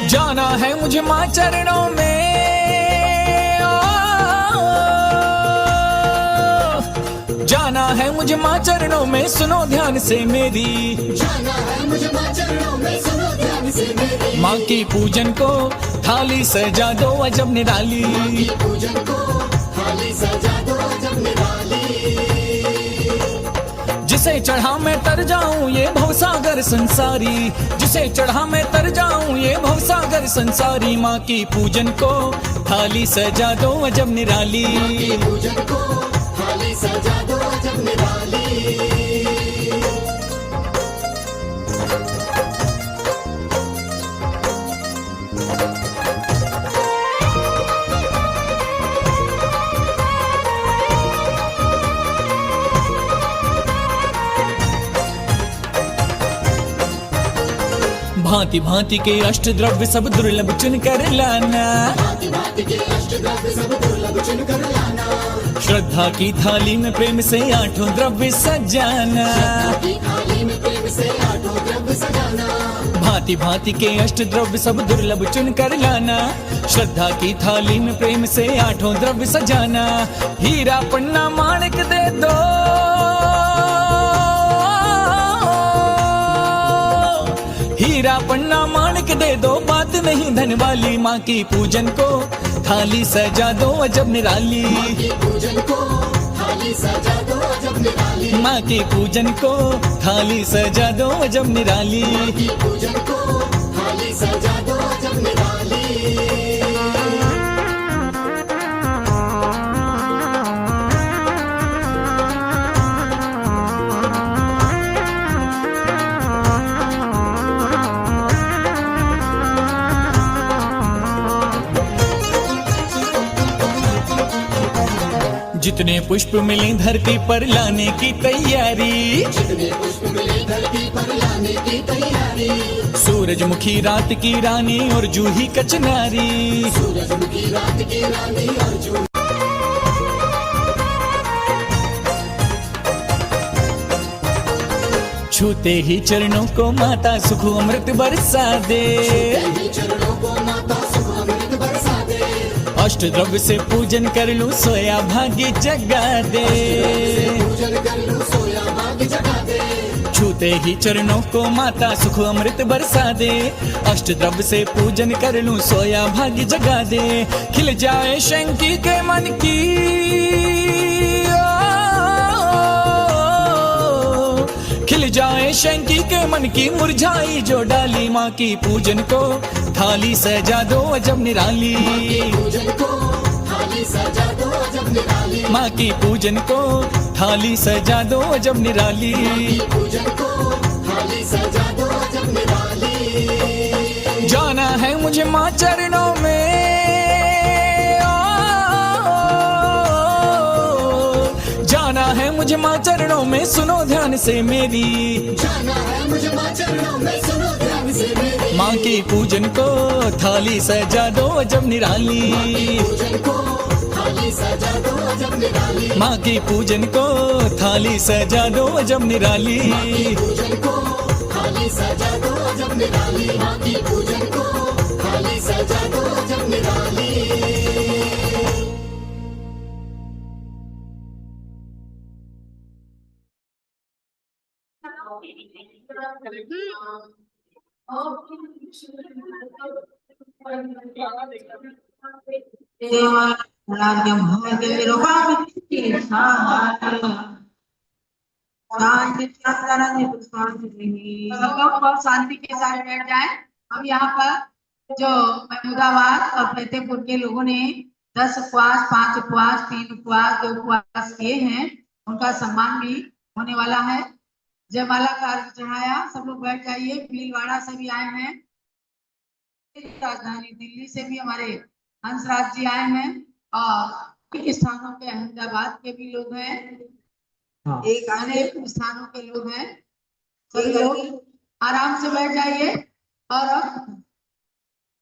जाना है मुझे माँ चरणों में। जाना है मुझे माँ चरणों में सुनो ध्यान से मेरी। जाना है मुझे माँ चरणों में सुनो ध्यान से मेरी। माँ की पूजन को थाली सजा दो अजब निराली। माँ की पूजन को थाली सजा दो अजब निराली। जिसे चढ़ा मैं तर जाऊं ये भवसागर संसारी। जिसे चढ़ा मैं तर जाऊं ये भवसागर संसारी। माँ की पूजन को थाली सजा दो अजब निराली। माँ की पूजन को थाली सजा दो अजब निराली। भांति भांति के अष्ट द्रव्य सब दुर्लभ चुन कर लाना, भांति भांति के अष्ट द्रव्य सब दुर्लभ चुन कर लाना। श्रद्धा की थाली में प्रेम से आठों द्रव्य सजाना, की थाली में प्रेम से आठों द्रव्य सजाना। भांति भांति के अष्ट द्रव्य सब दुर्लभ चुन कर लाना, श्रद्धा की थाली में प्रेम से आठों द्रव्य सजाना। हीरा पन्ना माणिक दे दो, हीरा पन्ना माणिक दे दो, बात नहीं धन वाली। माँ की पूजन को थाली सजा दो अजब निराली, माँ की पूजन को थाली सजा दो अजब निराली। माँ की पूजन को थाली सजा दो अजब निराली। माँ की पूजन को थाली सजा दो अजब निराली। जितने पुष्प मिले धरती पर लाने की तैयारी, जितने पुष्प मिले धरती पर लाने की तैयारी। सूरजमुखी रात की रानी और जूही कचनारी, सूरजमुखी रात की रानी और जूही। छूते ही चरणों को माता सुख अमृत बरसा दे, चरणों को माता सुख अमृत बरसा दे। अष्ट द्रव्य से पूजन कर लूं सोया भाग्य जगा दे, पूजन कर लूं सोया भाग्य जगा दे। छूते ही चरणों को माता सुख अमृत बरसा दे, अष्ट द्रव्य से पूजन कर लूं सोया भाग्य जगा दे। खिल जाए शंकी के मन की, खिल जाए शंकी के मन की मुरझाई जो डाली। माँ की पूजन को थाली सजा दो अजब निराली, पूजन को थाली सजा दो अजब निराली। माँ की पूजन को थाली सजा दो अजब निराली। पूजन को थाली सजा दो अजब निराली। जाना है मुझे माँ चरणों में, जाना है मुझे माँ चरणों में, सुनो ध्यान से मेरी। जाना है मुझे माँ चरणों में, सुनो ध्यान से मेरी। माँ की पूजन को थाली सजा दो अजब निराली, पूजन को थाली सजा दो अजब निराली। माँ की पूजन को थाली सजा दो अजब निराली। पूजन को थाली सजा दो अजब निराली। माँ की पूजन को थाली सजा दो अजब निराली। शांति के साथ बैठ जाए। अब यहाँ पर जो महमूदाबाद और फतेहपुर के लोगों ने 10 उपवास, 5 उपवास, 3 उपवास, 2 उपवास किए हैं, उनका सम्मान भी होने वाला है। जयमाला कार्य चढ़ाया, सब लोग बैठ जाइए। भीलवाड़ा से भी आए हैं, राजधानी दिल्ली से भी हमारे हंसराज जी आए हैं, और कुछ स्थानों के अहमदाबाद के भी लोग हैं, एक अनेक स्थानों के लोग हैं। सभी लोग आराम से बैठ जाइए। और अब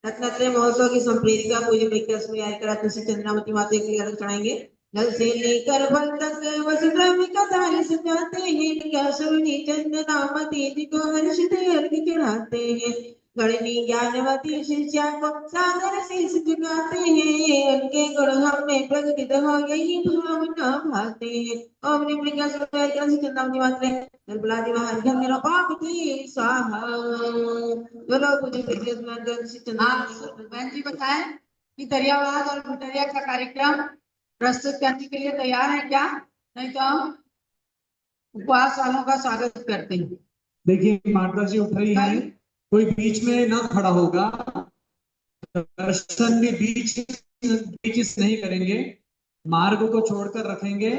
रत्नात्रय महोत्सव की संप्रेरिका पूज्य प्रेक्षक से चंद्रावती माता के लिए अर्घ चढ़ाएंगे। नल से लेकर फल तक वसुधा में कथाएं सुनाते हैं, क्या सुनी चंदनावती जी को हर्षित अर्घ चढ़ाते हैं। गणनी ज्ञानवती शिष्या को सागर शीश झुकाते हैं, उनके गुण हमें प्रकटित हो गई भावना भाते हैं। ओम निम्न क्या सुनाते हैं चंद्रावती माता निर्मलादि महान घर मेरा पाप की स्वाहा। बोलो पूज्य प्रेक्षक बहन जी बताएं कि दरियावाद और भुटरिया का कार्यक्रम प्रस्तुत करने के लिए तैयार है क्या? नहीं तो हम उपवास वालों का स्वागत करते हैं। देखिए माता जी उठ रही है, कोई बीच में ना खड़ा होगा, दर्शन भी बीच नहीं करेंगे, मार्ग को छोड़कर रखेंगे।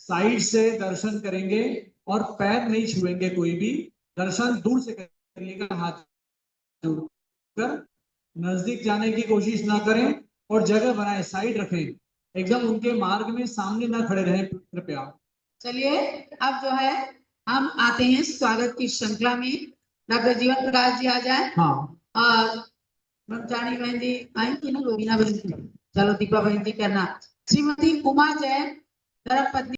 साइड से दर्शन करेंगे और पैर नहीं छुएंगे, कोई भी दर्शन दूर से करिएगा, हाथ जोड़कर। नजदीक जाने की कोशिश ना करें और जगह बनाए, साइड रखें, एकदम उनके मार्ग में सामने ना खड़े रहें कृपया। चलिए अब जो है हम आते हैं स्वागत की श्रृंखला में। डॉक्टर जीवन प्रकाश जी आ जाए हाँ, और ब्रह्मचारी बहन जी आएंगी ना, रोहिना बहन जी, चलो दीपा बहन जी करना। श्रीमती उमा जैन धर्मपत्नी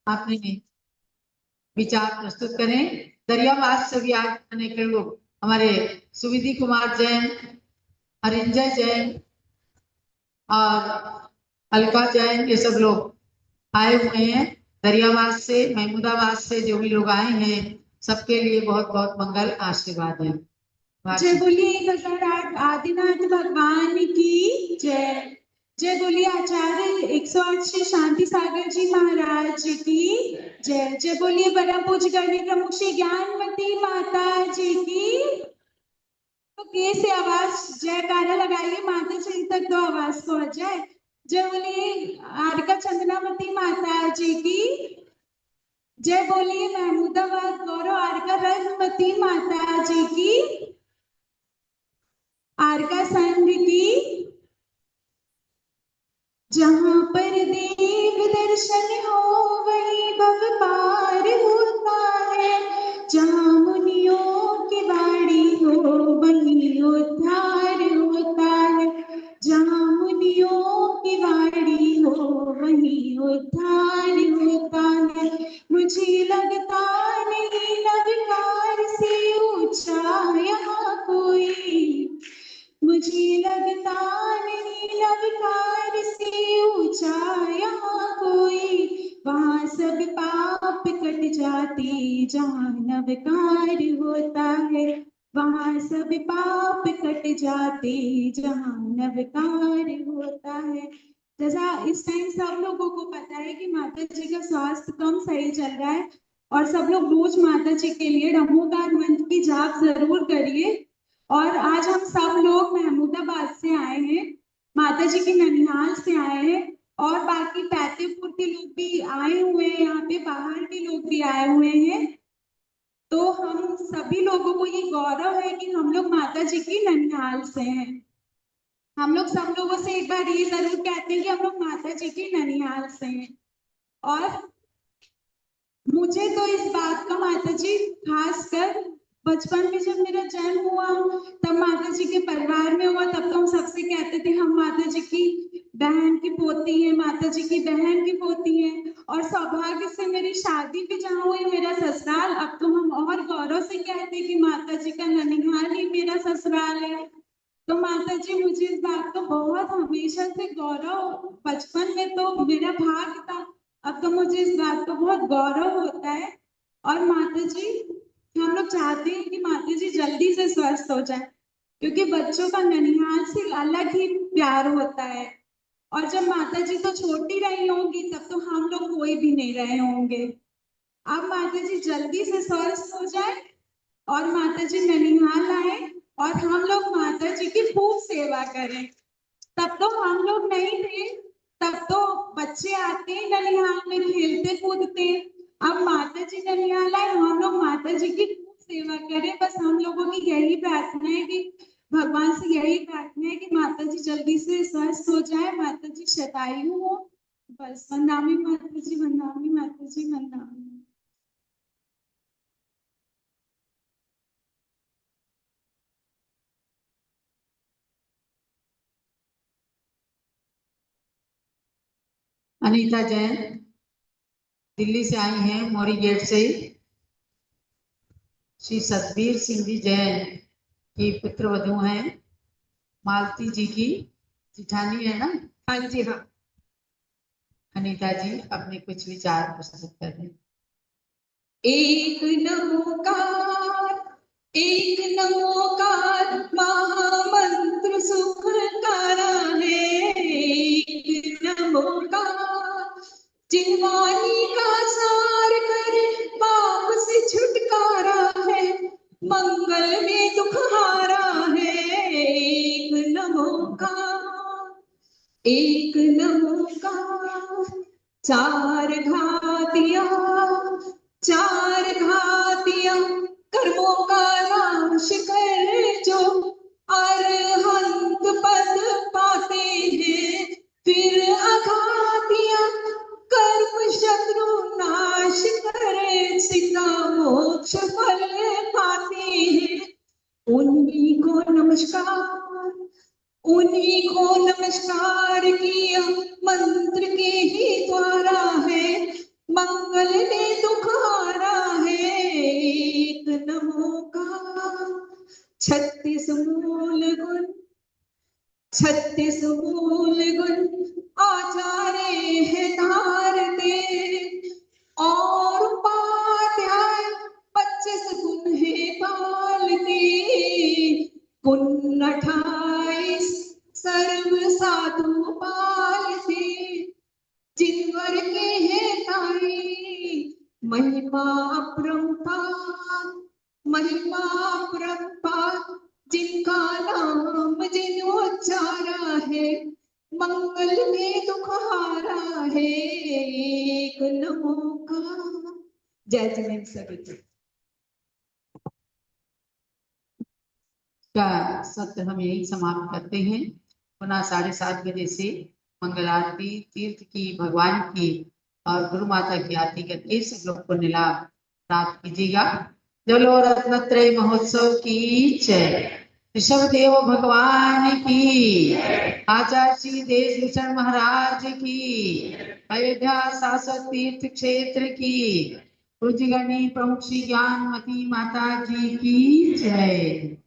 आपने विचार प्रस्तुत करें। दरियाबाद से भी आज अनेक लोग, हमारे सुविधि कुमार जैन, अरिंजय जैन और अलका जैन, ये सब लोग आए हुए हैं दरियाबाद से, महमूदाबाद से। जो भी लोग आए हैं सबके लिए बहुत बहुत मंगल आशीर्वाद है। जय बोलिए 1008 आदिनाथ भगवान की जय। जय बोलिए आचार्य 108 श्री शांति सागर जी महाराज की जय। जय बोलिए परम पूज्य करनी प्रमुख श्री ज्ञानवती माता जी की। तो कैसे आवाज जयकारा लगाइए, माता जी तक तो आवाज पहुंच जाए। जय बोलिए आरका चंदनावती माता जी की। जय बोलिए महमूदाबाद गौरव आरका रत्नवती माता जी की। आरका संघ की। जहाँ पर देव दर्शन हो वहीं भव पार होता है, जहाँ मुनियों की वाणी हो वहीं उद्धार होता है, जहाँ मुनियों की वाणी हो वहीं उद्धार होता है। मुझे लगता नहीं नवकार से ऊंचा यहाँ कोई, मुझे लगता नहीं नवकार से ऊंचा यहाँ कोई। वहाँ सब पाप कट जाते जहाँ नवकार होता है, वहाँ सब पाप कट जाते जहाँ नवकार होता है। जैसा इस टाइम सब लोगों को पता है कि माता जी का स्वास्थ्य कम सही चल रहा है और सब लोग रोज माता जी के लिए नमोकार मंत्र की जाप जरूर करिए। और आज हम सब लोग महमूदाबाद से आए हैं, माता जी की ननिहाल से आए हैं और बाकी पैतेपुर के लोग भी आए हुए हैं, यहाँ पे बाहर के लोग भी आए हुए हैं। तो हम सभी लोगों को ये गौरव है कि हम लोग माता जी की ननिहाल से हैं। हम लोग सब लोगों से एक बार ये जरूर कहते हैं कि हम लोग माता जी की ननिहाल से हैं। और मुझे तो इस बात का माता जी खासकर बचपन में जब मेरा जन्म हुआ तब माता जी के परिवार में हुआ, तब तो हम सबसे कहते थे हम माता जी की बहन की पोती है, माता जी की बहन की पोती है। और सौभाग्य से मेरी शादी भी जहाँ हुई मेरा ससुराल, अब तो हम और गौरव से कहते हैं कि माता जी का ननिहाल ही मेरा ससुराल है। तो माता जी मुझे इस बात का बहुत हमेशा से गौरव, बचपन में तो मेरा भाग था, अब तो मुझे इस बात का बहुत गौरव होता है। और माता जी, हम लोग चाहते हैं कि माता जी जल्दी से स्वस्थ हो जाए, क्योंकि बच्चों का ननिहाल से अलग ही प्यार होता है। और जब माता जी तो छोटी रही होंगी तब तो हम लोग कोई भी नहीं रहे होंगे। अब माता जी जल्दी से स्वस्थ हो जाए और माता जी ननिहाल आए और हम लोग माता जी की खूब सेवा करें। तब तो हम लोग नहीं थे, तब तो बच्चे आते ननिहाल में खेलते कूदते। अब माता जी ननिहाल आए, हम लोग माता जी की खूब सेवा करें। बस हम लोगों की यही प्रार्थना है कि भगवान से यही प्रार्थना है कि माता जी जल्दी से स्वस्थ हो जाए, माता जी शतायु हो। बस वंदामी माता जी, वंदामी माता जी, वंदामी। अनीता जैन दिल्ली से आई हैं, मौरी गेट से। श्री सतबीर सिंह जी जैन की पुत्रवधू हैं, मालती जी की जिठानी है ना। हाँ जी हाँ। अनीता जी अपने कुछ विचार प्रस्तुत कर रहे हैं। एक नमोकार महामंत्र सुखकारा है। एक नमोकार जिनवानी का सार कर पाप से छुटकारा मंगल में दुख हारा है। एक नमो का, एक नमो का, चार घातिया, चार घातिया, कर्मों का नाश कर जो अरहंत पद पाते हैं। फिर अघातिया कर्म शत्रु नाश करे, सीता मोक्ष फल पाते हैं। उन्हीं को नमस्कार, उन्हीं को नमस्कार किया मंत्र के ही द्वारा है। मंगल ने दुख हारा है। एक नमो का, 36 मूल गुण, 36 मूल गुण आचार्य है धारते, और उपाध्याय 25 गुण है पालते। गुण 28 सर्व साधु पालते, जिनवर के है ताई महिमा अपरंपार, महिमा अपरंपार, जिनका नाम जिन उच्चारा है। मंगल में दुख हारा है। एक नमो का। जय जय सभी का सत्र हम यही समाप्त करते हैं। पुनः 7:30 बजे से मंगल आरती तीर्थ की, भगवान की और गुरु माता की आरती करके सब लोग पुण्य लाभ प्राप्त कीजिएगा। जलो रत्नत्रय महोत्सव की जय। ऋषभ देव भगवान की, आचार्य श्री देशभूषण महाराज की, अयोध्या शाश्वत तीर्थ क्षेत्र की, पूज्य गणी प्रमुख श्री ज्ञानमती माता जी की जय।